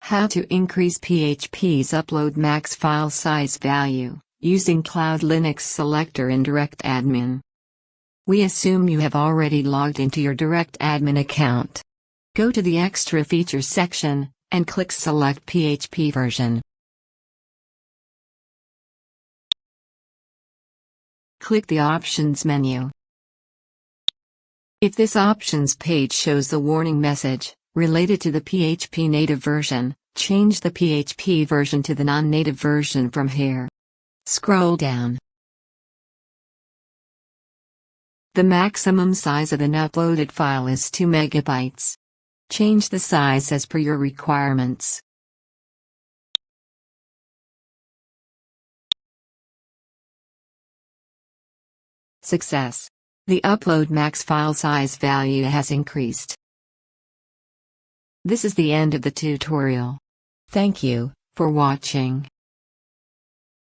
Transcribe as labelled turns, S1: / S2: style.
S1: How to increase PHP's upload max file size value, using CloudLinux Selector in DirectAdmin. We assume you have already logged into your DirectAdmin account. Go to the Extra Features section, and click Select PHP version. Click the Options menu. If this Options page shows the warning message, related to the PHP native version, change the PHP version to the non-native version from here. Scroll down. The maximum size of an uploaded file is 2 MB. Change the size as per your requirements. Success! The upload max file size value has increased. This is the end of the tutorial. Thank you for watching.